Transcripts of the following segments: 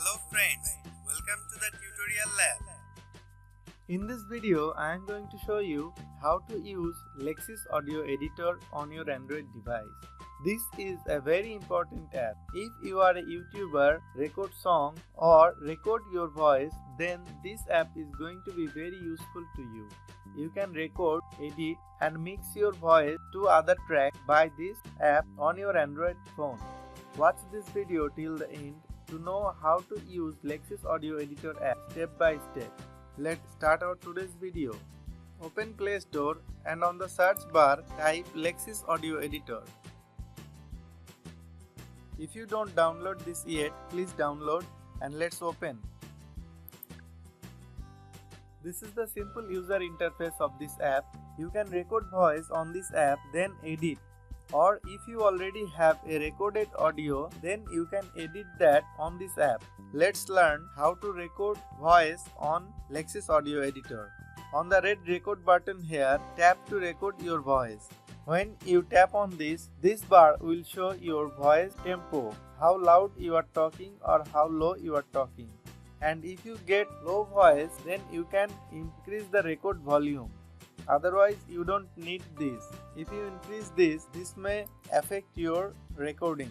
Hello friends, welcome to the tutorial lab. In this video, I am going to show you how to use Lexis Audio Editor on your Android device. This is a very important app. If you are a YouTuber, record song or record your voice, then this app is going to be very useful to you. You can record, edit and mix your voice to other tracks by this app on your Android phone. Watch this video till the end to know how to use Lexis Audio Editor app step by step. Let's start our today's video. Open Play Store and on the search bar type Lexis Audio Editor. If you don't download this yet, please download and let's open. This is the simple user interface of this app. You can record voice on this app, then edit. Or if you already have a recorded audio, then you can edit that on this app. Let's learn how to record voice on Lexis Audio Editor. On the red record button here, tap to record your voice. When you tap on this bar will show your voice tempo, how loud you are talking or how low you are talking. And if you get low voice, then you can increase the record volume. Otherwise, you don't need this. If you increase this may affect your recording.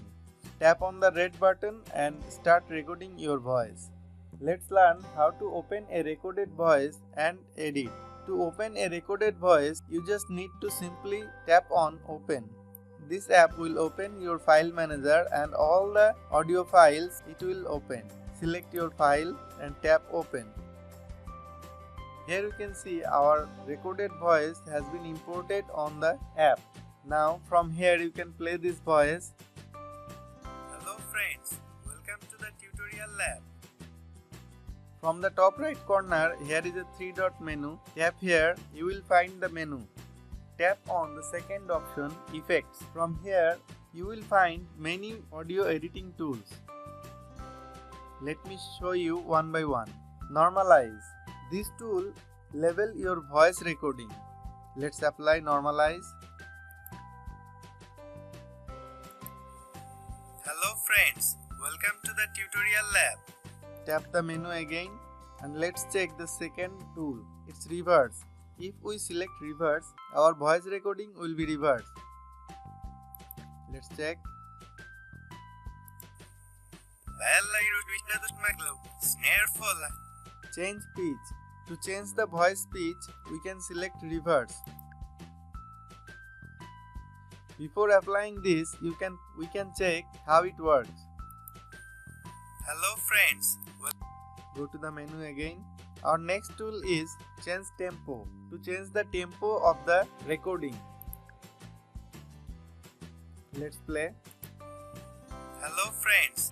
Tap on the red button and start recording your voice. Let's learn how to open a recorded voice and edit. To open a recorded voice, you just need to simply tap on Open. This app will open your file manager and all the audio files it will open. Select your file and tap Open. Here you can see our recorded voice has been imported on the app. Now from here you can play this voice. Hello friends, welcome to the tutorial lab. From the top right corner, here is a 3-dot menu. Tap here, you will find the menu. Tap on the second option, Effects. From here, you will find many audio editing tools. Let me show you one by one. Normalize. This tool level your voice recording. Let's apply Normalize. Hello friends, welcome to the tutorial lab. Tap the menu again and let's check the second tool. It's Reverse. If we select Reverse, our voice recording will be reversed. Let's check. Change pitch. To change the voice pitch, we can select Reverse. Before applying this, we can check how it works. Hello friends. Go to the menu again. Our next tool is Change Tempo. To change the tempo of the recording. Let's play. Hello friends.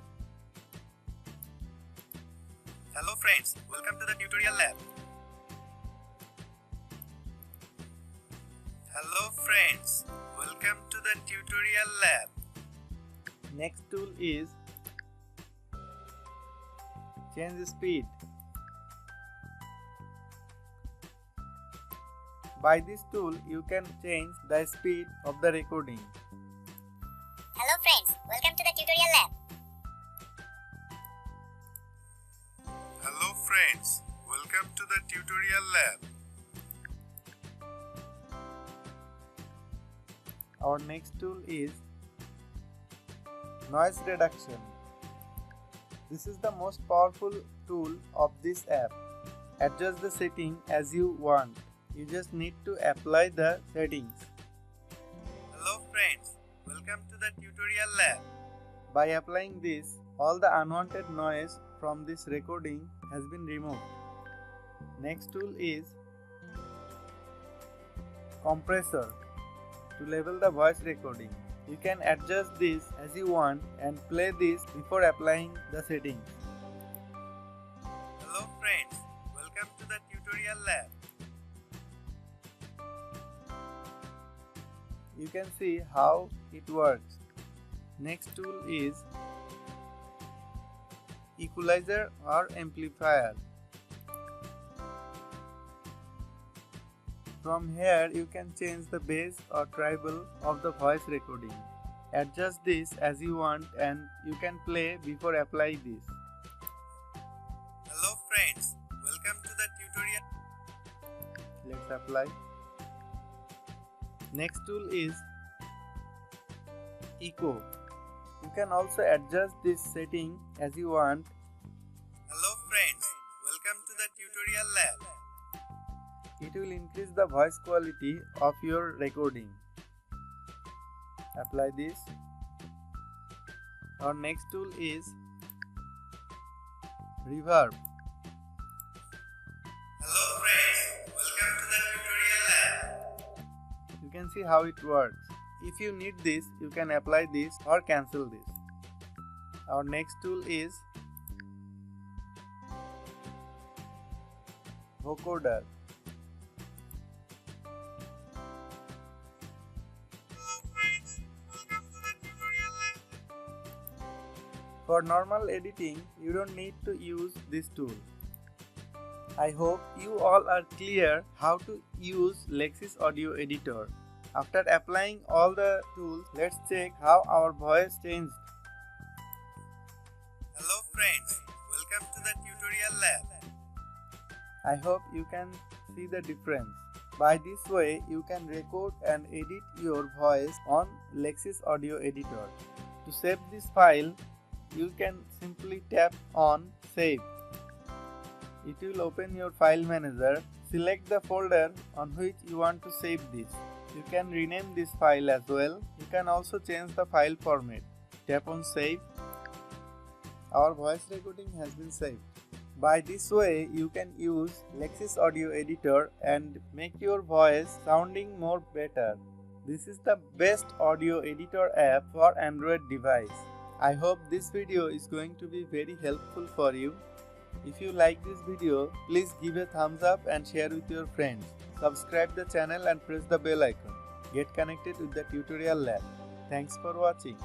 Hello friends, welcome to the tutorial lab. Hello friends, welcome to the tutorial lab. Next tool is Change Speed. By this tool, you can change the speed of the recording. Hello friends, welcome to the tutorial lab. Hello friends, welcome to the tutorial lab. Our next tool is Noise Reduction. This is the most powerful tool of this app. Adjust the setting as you want. You just need to apply the settings. Hello friends, welcome to the tutorial lab. By applying this, all the unwanted noise from this recording has been removed. Next tool is Compressor. To level the voice recording, you can adjust this as you want and play this before applying the settings. Hello friends, welcome to the tutorial lab. You can see how it works. Next tool is Equalizer or Amplifier. From here, you can change the bass or treble of the voice recording. Adjust this as you want and you can play before apply this. friends, welcome to the tutorial. Let's apply. Next tool is Echo. You can also adjust this setting as you want. Hello friends, welcome to the tutorial lab. It will increase the voice quality of your recording. Apply this. Our next tool is Reverb. Hello friends, welcome to the tutorial lab. You can see how it works. If you need this, you can apply this or cancel this. Our next tool is Vocoder. For normal editing, you don't need to use this tool. I hope you all are clear how to use Lexis Audio Editor. After applying all the tools, let's check how our voice changed. Hello friends, welcome to the tutorial lab. I hope you can see the difference. By this way, you can record and edit your voice on Lexis Audio Editor. To save this file, you can simply tap on Save. It will open your file manager. Select the folder on which you want to save this. You can rename this file as well. You can also change the file format. Tap on Save. Our voice recording has been saved. By this way, you can use Lexis Audio Editor and make your voice sounding more better. This is the best audio editor app for Android device. I hope this video is going to be very helpful for you. If you like this video, please give a thumbs up and share with your friends. Subscribe the channel and press the bell icon. Get connected with the tutorial lab. Thanks for watching.